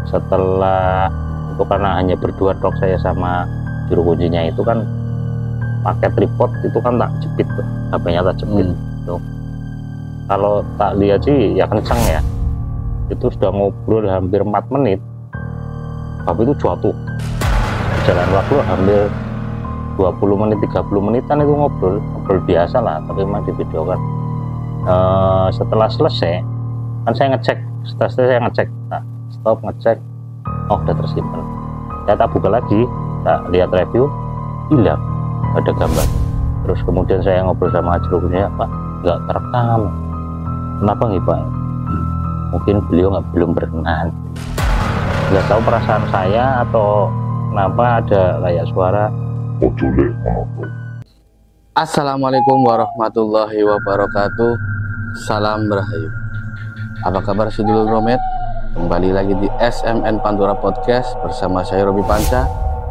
setelah itu karena hanya berdua tok saya sama juru kuncinya itu kan pakai tripod itu kan tak jepit tuh, HP-nya tak jepit tuh. Kalau tak lihat sih ya kenceng ya, itu sudah ngobrol hampir 4 menit HP itu jatuh. Jalan waktu hampir 20 menit 30 menitan itu ngobrol biasa lah, tapi memang di video kan. Setelah selesai kan saya ngecek, saya ngecek, nah, stop ngecek, oh udah tersimpan. Saya tak buka lagi, tak lihat review, hilang, ada gambar. Terus kemudian saya ngobrol sama juru kunci, Pak nggak terekam, kenapa nih Pak? Mungkin beliau belum berkenan, nggak tahu perasaan saya atau kenapa ada kayak suara. Assalamualaikum warahmatullahi wabarakatuh. Salam Rahayu. Apa kabar sedulur Gromet? Kembali lagi di SMN Pantura Podcast bersama saya Robi Panca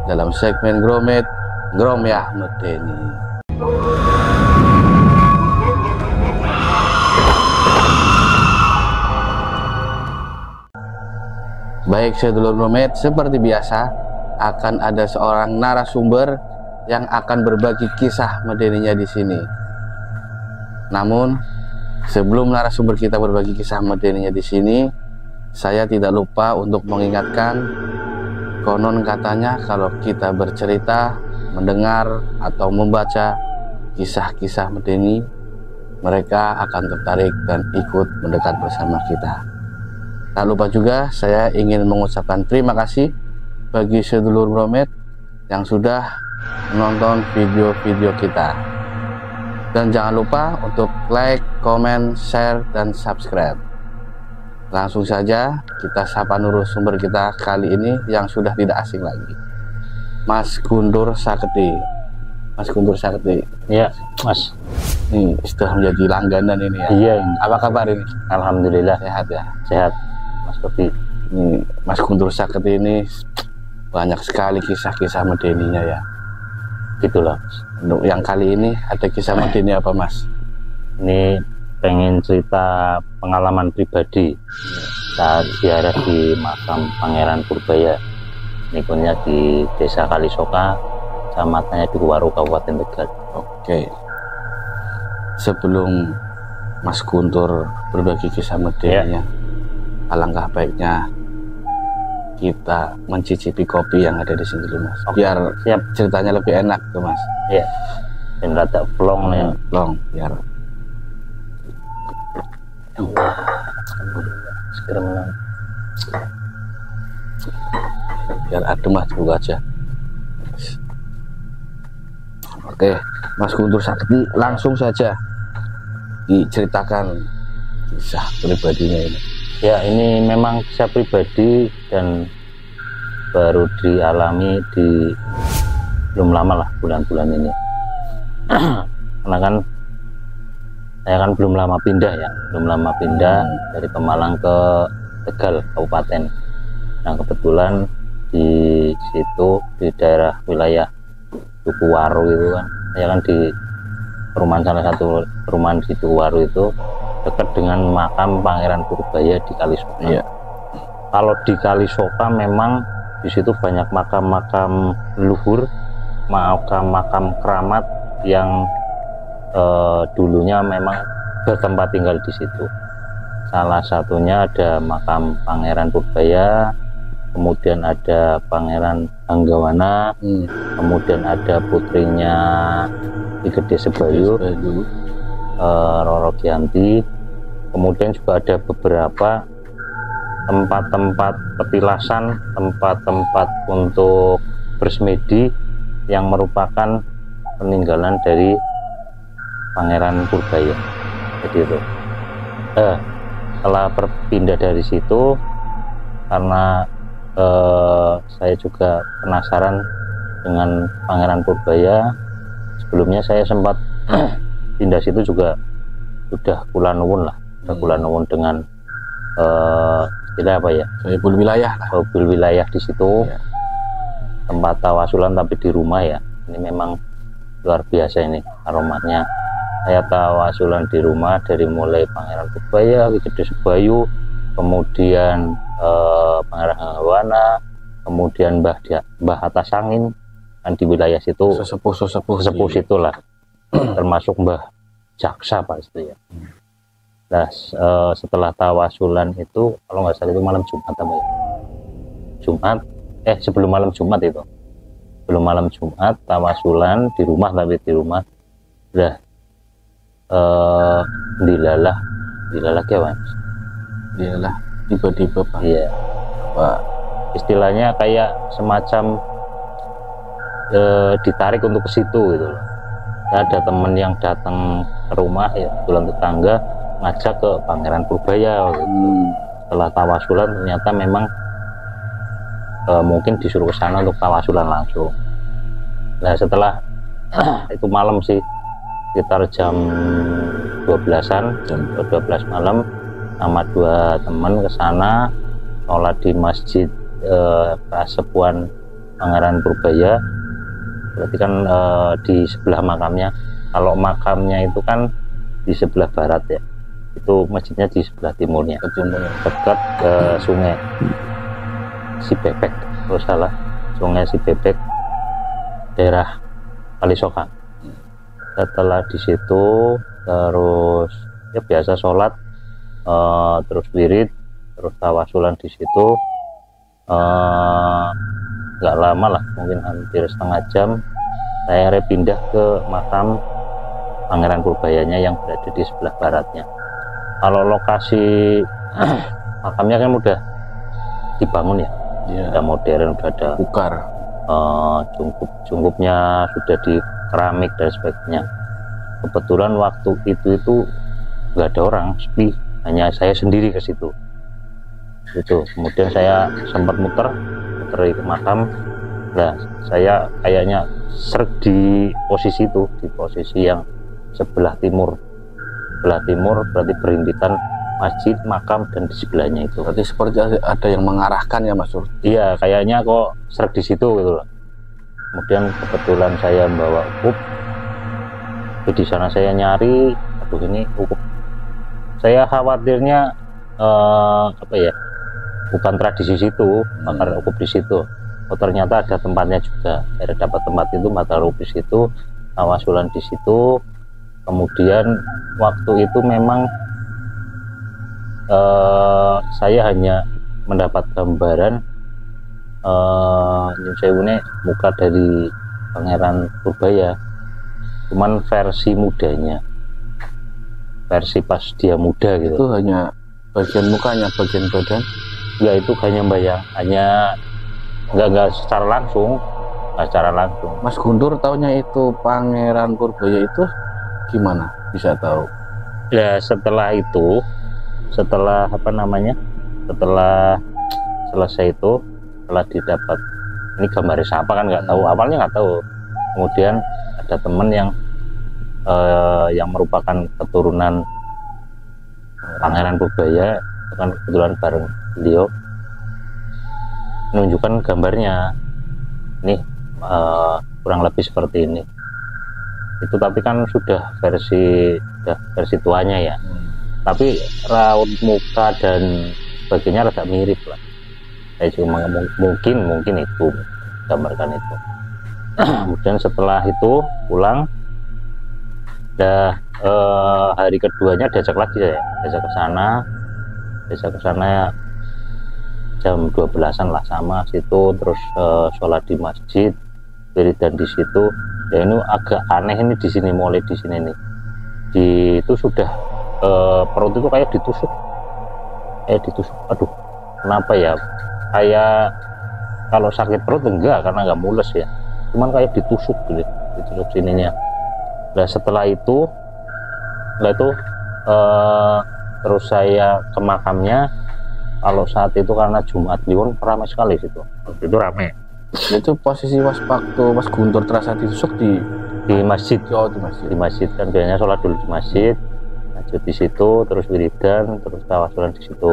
dalam segmen Gromet Gromyah Medeni. Baik sedulur Gromet, seperti biasa akan ada seorang narasumber yang akan berbagi kisah medeninya di sini. Namun sebelum narasumber kita berbagi kisah medeninya di sini, saya tidak lupa untuk mengingatkan, konon katanya kalau kita bercerita, mendengar atau membaca kisah-kisah medeni, mereka akan tertarik dan ikut mendekat bersama kita. Tak lupa juga saya ingin mengucapkan terima kasih bagi sedulur Gromet yang sudah menonton video-video kita. Dan jangan lupa untuk like, comment, share, dan subscribe. Langsung saja kita sapa narasumber kita kali ini yang sudah tidak asing lagi, Mas Guntur Saketi. Mas Guntur Saketi. Ya Mas, ini sudah menjadi langganan ini ya. Iya. Apa kabar ini? Alhamdulillah sehat ya. Sehat Mas Robi. Ini Mas Guntur Saketi ini banyak sekali kisah-kisah medeninya ya. Gitulah. Untuk yang kali ini ada kisah medeni apa Mas? Ini pengen cerita pengalaman pribadi saat ziarah di makam Pangeran Purbaya. Ini punya di Desa Kalisoka, kecamatannya di Waru, Kabupaten Tegal. Oke. Sebelum Mas Guntur berbagi kisah medeninya, alangkah baiknya kita mencicipi kopi yang ada di sini dulu Mas. Biar siap, ceritanya lebih enak tuh Mas. Iya. Dan rada plong ya. Plong biar segera menang. Biar adem Mas, buka aja. Oke, Mas Guntur Saketi, langsung saja diceritakan kisah pribadinya ini. Ya, ini memang kisah pribadi dan baru dialami di belum lama lah, bulan-bulan ini. Karena kan saya kan belum lama pindah dari Pemalang ke Tegal Kabupaten. Nah kebetulan di situ di daerah wilayah Tukuwaru itu kan, saya kan di perumahan, salah satu perumahan di Tukuwaru itu dekat dengan makam Pangeran Purbaya di Kalisoka. Iya. Kalau di Kalisoka memang di situ banyak makam-makam leluhur, makam-makam keramat yang dulunya memang bertempat tinggal di situ. Salah satunya ada makam Pangeran Purbaya, kemudian ada Pangeran Anggawana, kemudian ada putrinya Ki Gede Sebayu, Roro Giyanti. Kemudian juga ada beberapa tempat-tempat petilasan, tempat-tempat untuk bersemedi yang merupakan peninggalan dari Pangeran Purbaya. Jadi itu. Setelah berpindah dari situ, karena saya juga penasaran dengan Pangeran Purbaya. Sebelumnya saya sempat pindah situ juga sudah kula nuwun lah. Kula nuwun dengan istilah apa ya? Sohibul wilayah lah. Sohibul wilayah di situ. Ya. Tempat tawasulan tapi di rumah ya. Ini memang luar biasa ini aromatnya. Saya tawasulan di rumah dari mulai Pangeran Purbaya, Ki Gede Sebayu, kemudian Pangeran Anggawana, sana, kemudian Mbah Atas Angin kan di wilayah situ, sesepuh situlah, termasuk Mbah Jaksa pasti ya. Nah, setelah tawasulan itu kalau nggak salah itu malam Jumat apa ya? Sebelum malam Jumat itu. Sebelum malam Jumat tawasulan di rumah, tapi di rumah udah dilalah ya Mas. Dilalah tiba-tiba Pak. Iya. Pak. Istilahnya kayak semacam ditarik untuk ke situ gitu loh. Ada temen yang datang ke rumah ya, kebetulan tetangga ngajak ke Pangeran Purbaya gitu. Setelah tawasulan ternyata memang mungkin disuruh ke sana untuk tawasulan langsung. Nah setelah itu malam sih, sekitar jam 12-an, jam 12 malam, sama 2 teman ke sana sholat di masjid Pasepuan Pangeran Purbaya. Berarti kan di sebelah makamnya. Kalau makamnya itu kan di sebelah barat ya, itu masjidnya di sebelah timurnya, dekat ke sungai Sibebek, kalau salah, sungai Sibebek, daerah Kalisokang. Setelah di situ terus ya biasa sholat, terus wirid, terus tawasulan di situ. Nggak lama lah, mungkin hampir setengah jam, saya pindah ke makam Pangeran Purbayanya yang berada di sebelah baratnya. Kalau lokasi makamnya kan udah dibangun ya, udah modern, udah ada bukar, cungkupnya sudah di keramik dan sebagainya. Kebetulan waktu itu nggak ada orang, sepi, hanya saya sendiri ke situ. Itu kemudian saya sempat muter ke makam. Nah saya kayaknya serg di posisi itu, di posisi yang sebelah timur berarti berintikan masjid, makam, dan di sebelahnya itu. Berarti seperti ada yang mengarahkan ya Mas Sur? Iya, kayaknya kok serg di situ gitu loh. Kemudian kebetulan saya membawa ukup, di sana saya nyari, aduh ini ukup, saya khawatirnya bukan tradisi situ, bakar ukup di situ. Oh ternyata ada tempatnya juga. Saya dapat tempat itu, bakar ukup di situ, tawasulan di situ. Kemudian waktu itu memang saya hanya mendapat gambaran Nyun Sewune muka dari Pangeran Purbaya, cuman versi mudanya, versi pas dia muda gitu. Itu hanya bagian mukanya, bagian badan? Ya itu hanya bayang, hanya nggak secara langsung, Mas Guntur taunya itu Pangeran Purbaya itu gimana bisa tahu? Ya setelah itu, setelah selesai itu, setelah didapat ini gambarnya siapa kan nggak tahu, awalnya nggak tahu. Kemudian ada teman yang merupakan keturunan Pangeran Purbaya, kan kebetulan bareng beliau, menunjukkan gambarnya nih, kurang lebih seperti ini. Itu tapi kan sudah versi tuanya ya, tapi raut muka dan sebagainya rada mirip lah. Saya cuma mungkin itu gambarkan itu. Kemudian setelah itu pulang, hari keduanya diajak lagi saya, diajak ke sana jam 12-an lah sama situ, terus sholat di masjid, wiridan di situ. Ya ini agak aneh ini di sini, mulai di sini nih, itu sudah perut itu kayak ditusuk, aduh kenapa ya, kayak kalau sakit perut enggak karena nggak mules ya, cuman kayak ditusuk gitu, ditusuk sininya. Nah setelah itu terus saya ke makamnya. Kalau saat itu karena Jumat Kliwon ramai sekali situ, itu ramai. Itu posisi waktu Mas Guntur terasa ditusuk di masjid. Oh, di masjid kan biasanya sholat dulu di masjid, lanjut di situ, terus wiridan, terus tawasulan di situ,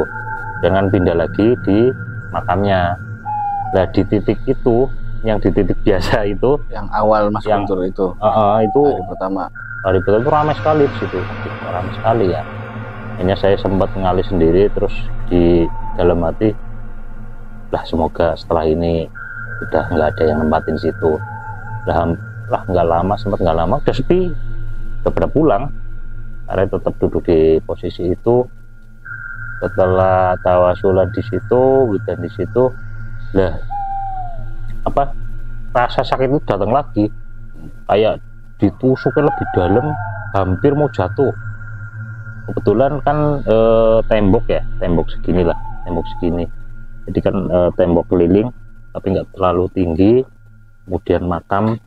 jangan pindah lagi di makamnya. Nah di titik itu, yang di titik biasa itu, yang awal Mas Guntur itu hari pertama itu ramai sekali di situ, ramai sekali ya. Hanya saya sempat mengalih sendiri, terus di dalam hati lah semoga setelah ini udah nggak ada yang nempatin situ. Lah nggak lama, sempat nggak lama udah sepi, udah pada pulang. Saya tetap duduk di posisi itu. Setelah tawasulan di situ, dan di situ, lah apa rasa sakit itu datang lagi, kayak ditusuknya lebih dalam, hampir mau jatuh. Kebetulan kan tembok segini lah, tembok segini. Jadi kan tembok keliling, tapi nggak terlalu tinggi. Kemudian makam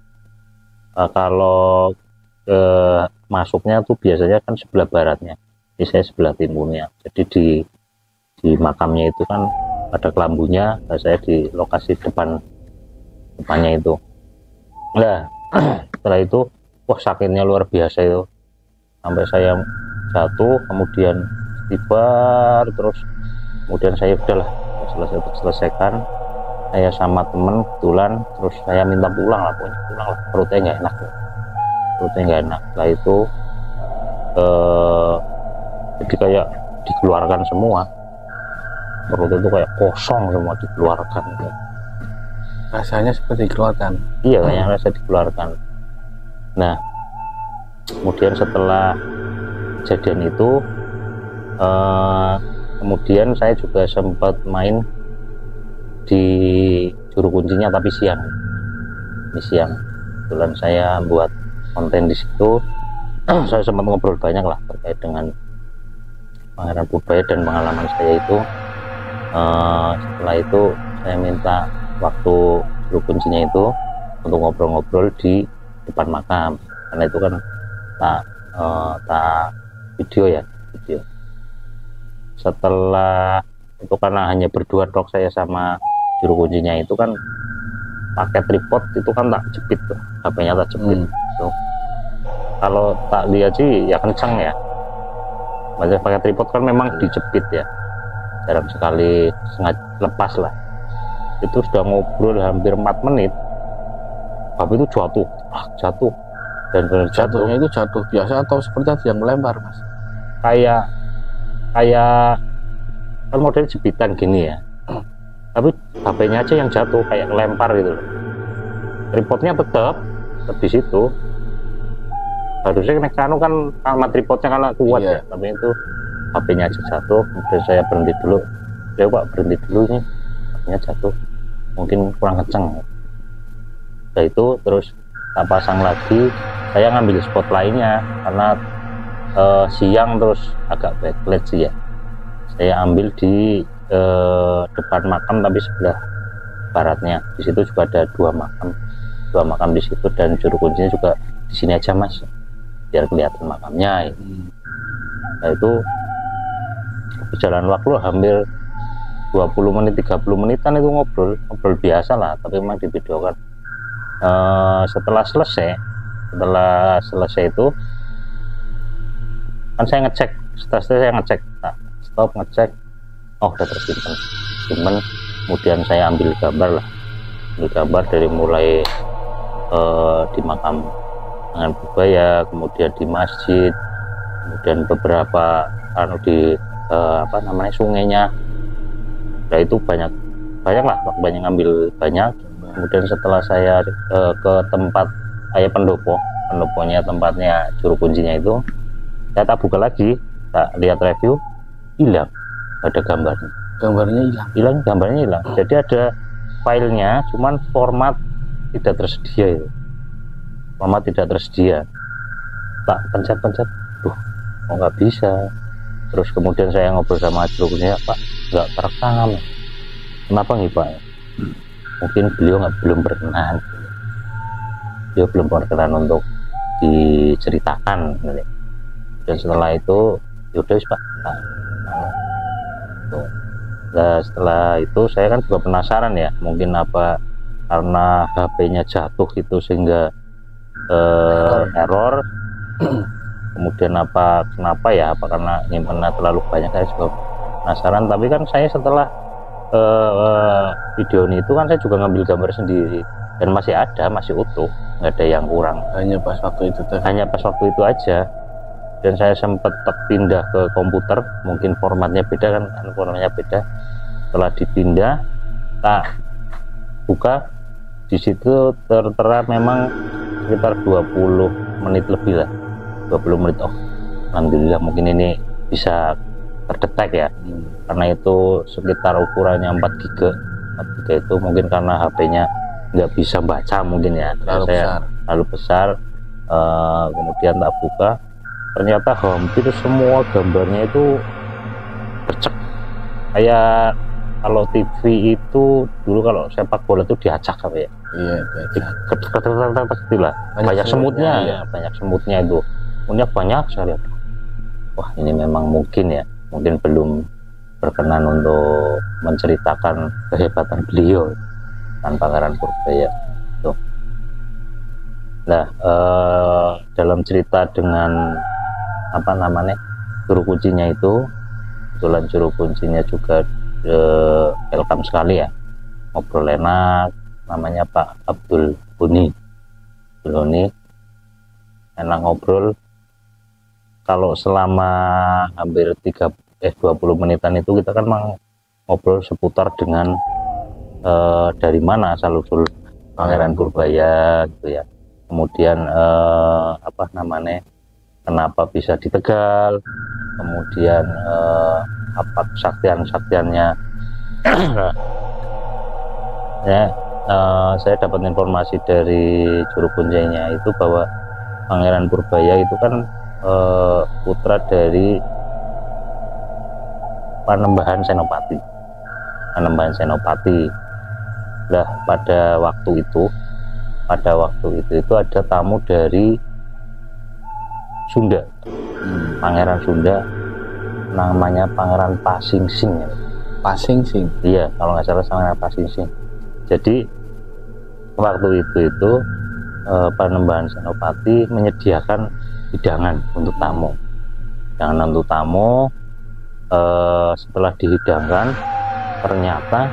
kalau masuknya tuh biasanya kan sebelah baratnya, ini saya sebelah timurnya. Jadi di makamnya itu kan ada kelambunya, saya di lokasi depannya itu. Nah setelah itu wah sakitnya luar biasa itu, sampai saya jatuh, kemudian tibar terus. Kemudian saya udahlah selesaikan, saya sama temen kebetulan, terus saya minta pulang lah, pokoknya pulang lah, perutnya nggak enak. Setelah itu jadi kayak dikeluarkan semua, perut itu kayak kosong semua, dikeluarkan. Rasanya seperti dikeluarkan. Iya, kayaknya rasa dikeluarkan. Nah kemudian setelah kejadian itu kemudian saya juga sempat main di juru kuncinya, tapi siang. Kebetulan saya buat konten di situ. Saya sempat ngobrol banyak lah terkait dengan Pangeran Purbaya dan pengalaman saya itu. Setelah itu saya minta waktu juru kuncinya itu untuk ngobrol-ngobrol di depan makam, karena itu kan tak video. Setelah itu karena hanya berdua tok, saya sama juru kuncinya itu kan pakai tripod, itu kan tak jepit tuh, HP-nya tak jepit tuh. Kalau tak lihat sih ya kencang ya, makanya pakai tripod kan memang dijepit ya, jarang sekali sengaja lepas lah. Itu sudah ngobrol hampir 4 menit, HP itu jatuh. Dan Jatuhnya itu jatuh biasa atau seperti ada yang melempar, Mas? Kayak kan modelnya jepitan gini ya, tapi HP-nya aja yang jatuh, kayak lempar gitu. Tripodnya tetap di situ. Harusnya kanu kan sama tripodnya karena kuat ya, tapi itu HP-nya aja jatuh. Kemudian saya berhenti dulu, ya Pak berhenti dulu nih, HP-nya jatuh, mungkin kurang kenceng. Setelah itu terus tak pasang lagi, saya ngambil spot lainnya karena siang terus agak backlight sih ya. Saya ambil di depan makam tapi sebelah baratnya. Di situ juga ada dua makam di situ, dan juru kuncinya juga di sini aja Mas, biar kelihatan makamnya. Nah itu berjalan waktu hampir 20 menit 30 menitan itu ngobrol biasa lah, tapi memang divideokan. Setelah selesai itu kan saya ngecek, ngecek, oh udah tersimpan. Kemudian saya ambil gambar dari mulai di makam Pangeran Purbaya, kemudian di masjid, kemudian beberapa di sungainya. Nah itu banyak lah, banyak ngambil banyak. Kemudian setelah saya ke tempat pendoponya, tempatnya juru kuncinya itu, saya tak buka lagi, tak lihat review, hilang, ada gambarnya hilang. Jadi ada filenya, cuman format tidak tersedia itu. Tak pencet, kok nggak bisa. Terus kemudian saya ngobrol sama juru kuncinya, Pak, nggak terekam. Kenapa nih Pak? Mungkin beliau belum berkenan. Beliau belum berkenan untuk diceritakan. Dan setelah itu yaudah Pak. Nah, setelah itu saya kan juga penasaran ya, mungkin apa karena HP-nya jatuh gitu sehingga error. Kemudian kenapa ya, apa karena nyimpennya terlalu banyak, saya juga penasaran. Tapi kan saya setelah video ini itu kan saya juga ngambil gambar sendiri dan masih utuh, nggak ada yang kurang. Hanya pas waktu itu aja. Dan saya sempat pindah ke komputer, mungkin formatnya beda kan formatnya beda. Setelah dipindah tak buka di situ tertera memang sekitar 20 menit lebih lah, 20 menit. Oh alhamdulillah mungkin ini bisa terdetek ya, karena itu sekitar ukurannya 4 GB. 4 GB itu mungkin karena HP-nya nggak bisa baca mungkin ya, terlalu besar. Kemudian tak buka, ternyata hampir semua gambarnya itu bercek kayak kalau TV itu dulu kalau sepak bola itu diacak apa ya, iya, lah banyak semutnya ya, banyak semutnya itu, punya banyak sekali. Wah ini memang mungkin ya, mungkin belum berkenan untuk menceritakan kehebatan beliau kan Pangeran Purbaya tuh. Nah dalam cerita dengan apa namanya juru kuncinya itu, kebetulan juru kuncinya juga welcome sekali ya, ngobrol enak, namanya Pak Abdul Buni, enak ngobrol. Kalau selama hampir 20 menitan itu kita kan ngobrol seputar dengan dari mana asal usul Pangeran Purbaya gitu ya, kemudian apa namanya kenapa bisa di Tegal, kemudian apa kesaktiannya ya. Saya dapat informasi dari juru kuncinya itu bahwa Pangeran Purbaya itu kan putra dari Panembahan Senopati. Nah pada waktu itu ada tamu dari Sunda, Pangeran Sunda, namanya Pangeran Pasingsing. Pasingsing, iya kalau nggak salah Pangeran Pasingsing. Jadi waktu itu Panembahan Senopati menyediakan hidangan untuk tamu. Setelah dihidangkan ternyata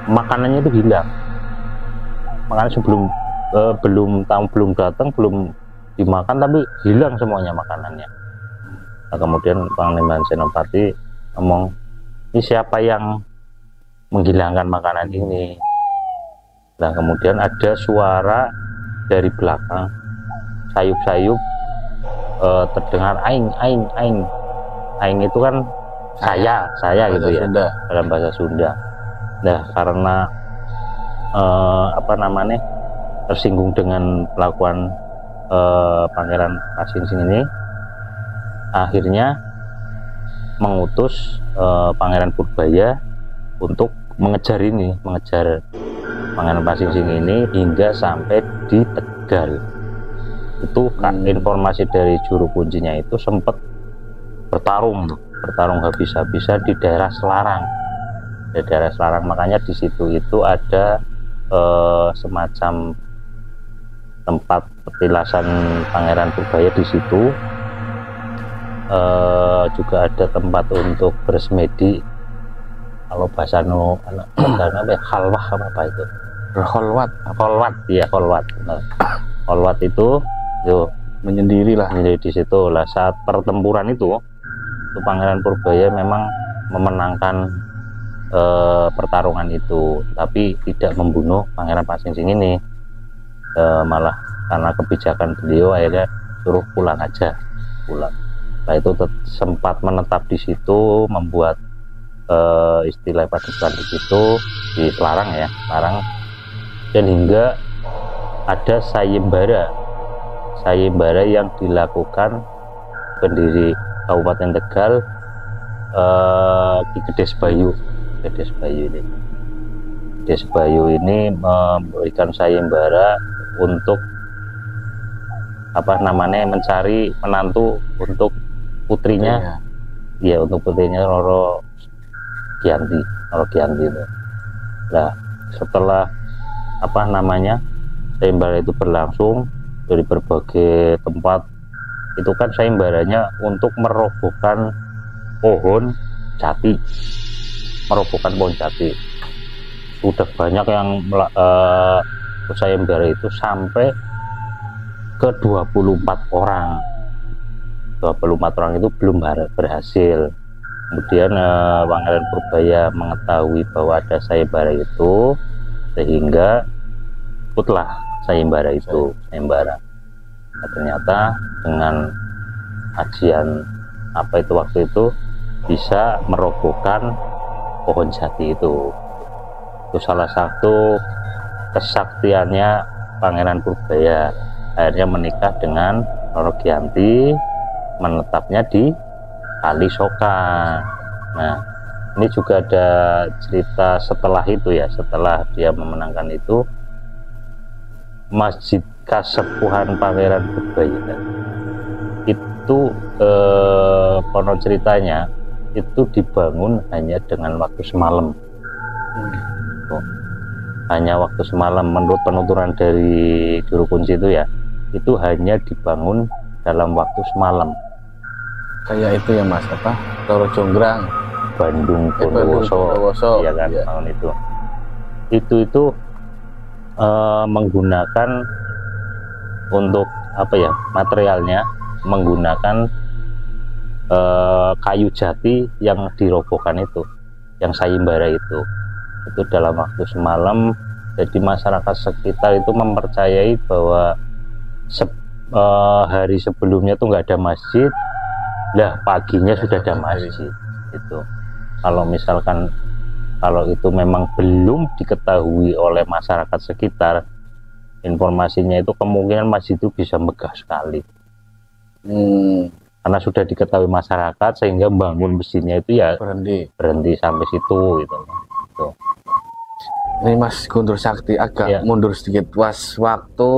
makanannya itu hilang. Makanya belum datang, belum dimakan tapi hilang semuanya makanannya. Nah, kemudian Panglima Senopati ngomong, ini siapa yang menghilangkan makanan ini? Nah kemudian ada suara dari belakang, sayup-sayup, terdengar aing. Aing itu kan saya gitu ya, Sunda, dalam bahasa Sunda. Nah karena apa namanya tersinggung dengan pelakuan Pangeran Pasingsing ini, akhirnya mengutus Pangeran Purbaya untuk mengejar Pangeran Pasingsing ini hingga sampai di Tegal. Itu informasi dari juru kuncinya itu sempat bertarung habis-habisan di daerah Selarang. Makanya di situ itu ada semacam tempat petilasan Pangeran Purbaya di situ. Juga ada tempat untuk bersemedi, kalau bahasa khalwah apa itu, kholwat itu menyendiri di situ lah. Saat pertempuran itu Pangeran Purbaya memang memenangkan pertarungan itu, tapi tidak membunuh Pangeran Pasingsing ini. Malah karena kebijakan beliau akhirnya suruh pulang. Nah itu sempat menetap di situ, membuat istilah padepokan di situ di Selarang, dan hingga ada sayembara yang dilakukan pendiri Kabupaten Tegal, Ki Gedes Bayu ini memberikan sayembara untuk apa namanya mencari menantu untuk putrinya, untuk putrinya Roro Giyanti itu. Nah setelah apa namanya sayembara itu berlangsung dari berbagai tempat, itu kan sayembaranya untuk merobohkan pohon jati. Sudah banyak yang sayembara itu sampai ke 24 orang. 24 orang itu belum berhasil. Kemudian Pangeran Purbaya mengetahui bahwa ada sayembara itu, sehingga ikutlah sayembara itu, sayembara. Nah, ternyata dengan ajian apa itu waktu itu bisa merobohkan pohon jati itu. Itu salah satu kesaktiannya Pangeran Purbaya. Akhirnya menikah dengan Roro Giyanti, menetapnya di Kali Soka. Nah, ini juga ada cerita setelah itu ya, setelah dia memenangkan itu, Masjid Kasepuhan Pangeran Purbaya itu konon ceritanya itu dibangun hanya dengan waktu semalam. Hanya waktu semalam, menurut penuturan dari juru kunci itu ya, itu hanya dibangun dalam waktu semalam. Kayak itu ya Mas, apa? Roro Jonggrang, Bandung Bondowoso, ya kan, tahun itu. Itu menggunakan untuk apa ya, materialnya menggunakan kayu jati yang dirobohkan itu, yang sayembara itu dalam waktu semalam. Jadi masyarakat sekitar itu mempercayai bahwa hari sebelumnya tuh nggak ada masjid, lah paginya sudah ada masjid. Itu kalau misalkan kalau itu memang belum diketahui oleh masyarakat sekitar, informasinya itu kemungkinan masjid itu bisa megah sekali. Karena sudah diketahui masyarakat, sehingga bangun masjidnya itu ya berhenti sampai situ gitu. Ini Mas Guntur Sakti agak mundur sedikit. Waktu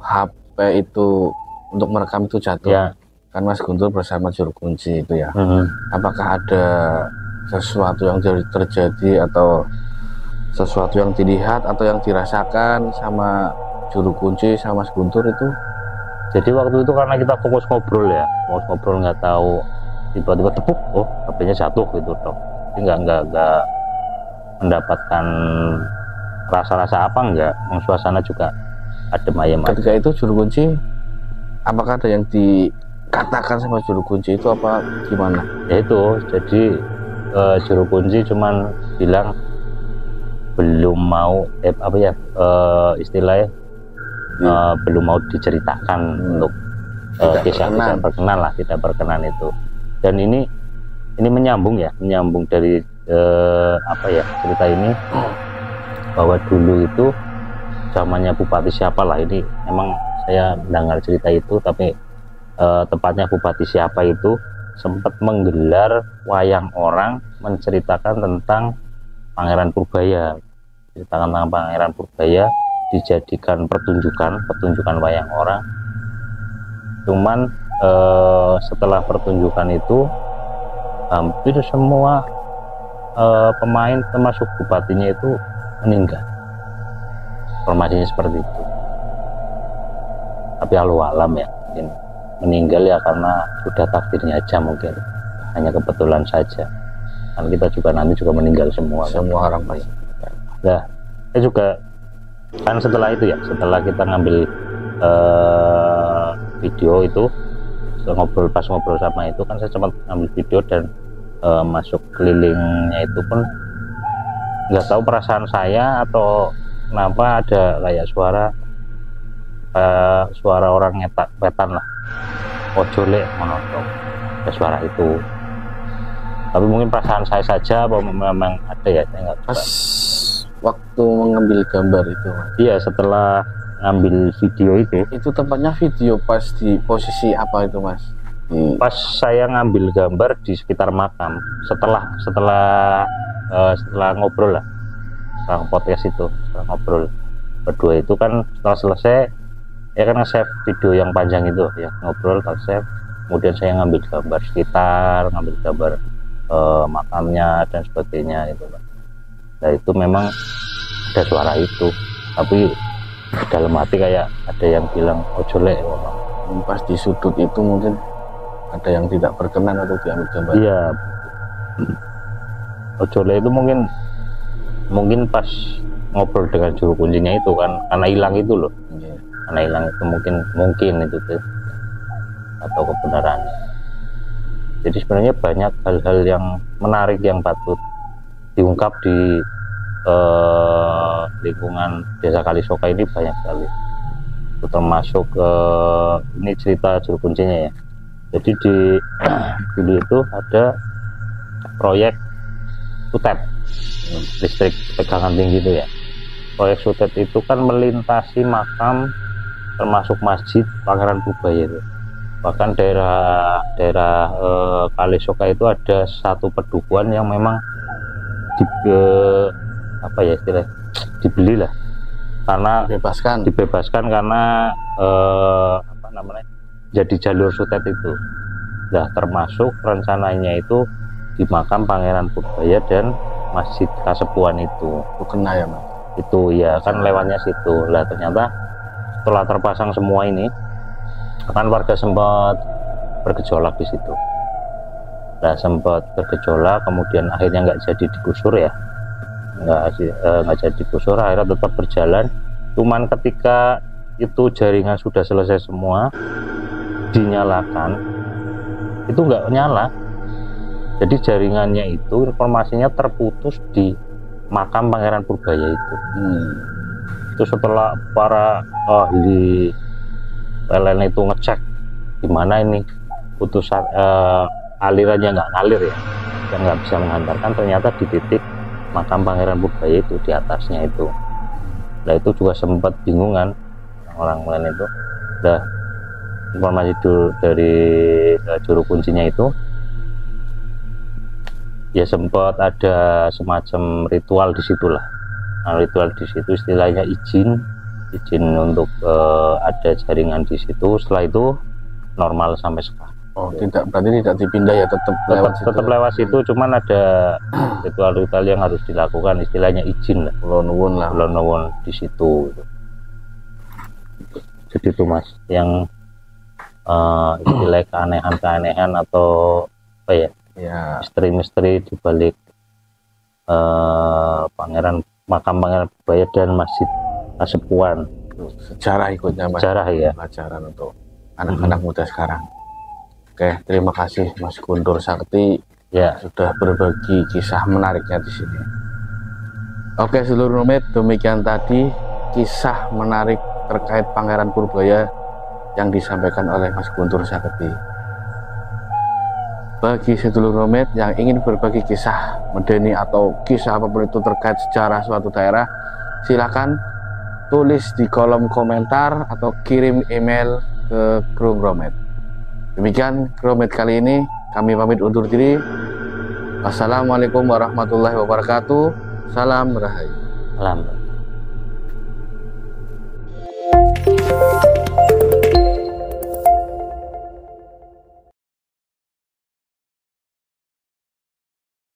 HP itu untuk merekam itu jatuh, kan Mas Guntur bersama juru kunci itu ya. Apakah ada sesuatu yang terjadi atau sesuatu yang dilihat atau yang dirasakan sama juru kunci sama Mas Guntur itu? Jadi waktu itu karena kita fokus ngobrol ya, nggak tahu, tiba-tiba tepuk, oh HP-nya jatuh gitu dong. Jadi nggak mendapatkan rasa-rasa apa, enggak, suasana juga adem ayem. Ketika itu juru kunci, apakah ada yang dikatakan sama juru kunci itu apa gimana? Ya itu, jadi juru kunci cuman bilang belum mau istilahnya belum mau diceritakan untuk kisah tidak berkenan itu. Dan ini menyambung dari cerita ini, bahwa dulu itu zamannya Bupati siapalah, ini emang saya mendengar cerita itu, tapi tepatnya Bupati siapa itu sempat menggelar wayang orang menceritakan tentang Pangeran Purbaya, dijadikan pertunjukan wayang orang. Cuman setelah pertunjukan itu hampir semua pemain termasuk bupatinya itu meninggal. Informasinya seperti itu. Tapi Allahu alam ya, mungkin meninggal ya karena sudah takdirnya aja, mungkin hanya kebetulan saja. Kan kita juga nanti meninggal semua orang pasti. Nah, saya juga kan setelah itu ya, setelah kita ngambil video itu, pas ngobrol sama itu kan saya sempat ngambil video dan masuk kelilingnya itu pun nggak tahu perasaan saya atau kenapa ada kayak suara orang wetan lah, ojole menonton, ada suara itu. Tapi mungkin perasaan saya saja, bahwa memang ada ya, saya nggak tahu. Waktu mengambil gambar itu, iya, setelah ngambil video itu tempatnya video pas di posisi apa itu Mas? Pas saya ngambil gambar di sekitar makam, setelah ngobrol lah, setelah podcast itu, setelah ngobrol berdua itu kan, setelah selesai ya kan nge-save video yang panjang itu ya, ngobrol save, kemudian saya ngambil gambar sekitar, ngambil gambar makamnya dan sebagainya itu. Nah itu memang ada suara itu, tapi dalam hati kayak ada yang bilang ojolek. Pas di sudut itu mungkin ada yang tidak berkenan atau diambil gambar. Iya, ojolek itu mungkin pas ngobrol dengan juru kuncinya itu kan, karena hilang itu loh. Karena hilang itu mungkin itu tuh, atau kebenarannya. Jadi sebenarnya banyak hal-hal yang menarik yang patut diungkap di lingkungan Desa Kalisoka ini, banyak sekali. Termasuk ini cerita juru kuncinya ya. Jadi di dulu itu ada proyek SUTEP, listrik tegangan tinggi itu ya. Proyek SUTEP itu kan melintasi makam termasuk masjid Pangeran Purbaya itu. Bahkan daerah Kalisoka itu ada satu pedukuhan yang memang apa ya istilah, dibeli lah, karena dibebaskan karena apa namanya, jadi jalur SUTEP itu. Nah, termasuk rencananya itu di makam Pangeran Purbaya dan Masjid Kasepuhan itu kena ya Mas? Itu ya kan lewatnya situ lah. Ternyata setelah terpasang semua ini, kan warga sempat bergejolak di situ. Nah, sempat bergejolak, kemudian akhirnya nggak jadi digusur ya, nggak jadi digusur, akhirnya tetap berjalan. Cuman ketika itu jaringan sudah selesai semua, dinyalakan, itu nggak nyala. Jadi jaringannya itu informasinya terputus di makam Pangeran Purbaya itu. Itu setelah para ahli PLN itu ngecek gimana ini putusan alirannya nggak ngalir ya, yang nggak bisa menghantarkan, ternyata di titik makam Pangeran Purbaya itu di atasnya itu. Nah, itu juga sempat bingung kan orang lain itu. Nah, informasi dari juru kuncinya itu ya, sempat ada semacam ritual di situlah. Nah, ritual di situ istilahnya izin untuk ada jaringan di situ. Setelah itu normal sampai sekarang. Oh, berarti tidak dipindah ya, tetap lewat situ. Cuman ada ritual-ritual yang harus dilakukan, istilahnya izin lah, ulon-ulon di situ. Jadi itu Mas, yang istilah keanehan atau apa ya, misteri-misteri di balik makam Pangeran Purbaya dan Masjid Kasepuhan. Sejarah ikutnya Mas, sejarah ya, pelajaran untuk anak-anak muda sekarang. Oke, terima kasih Mas Guntur Sakti ya, sudah berbagi kisah menariknya di sini. Oke, seluruh rumit, demikian tadi kisah menarik terkait Pangeran Purbaya yang disampaikan oleh Mas Guntur Sakti. Bagi sedulur rumit yang ingin berbagi kisah medeni atau kisah apapun itu terkait sejarah suatu daerah, silakan tulis di kolom komentar atau kirim email ke Kru Romet. Demikian Kru Romet kali ini, kami pamit undur diri. Wassalamualaikum warahmatullahi wabarakatuh. Salam Rahayu. Salam.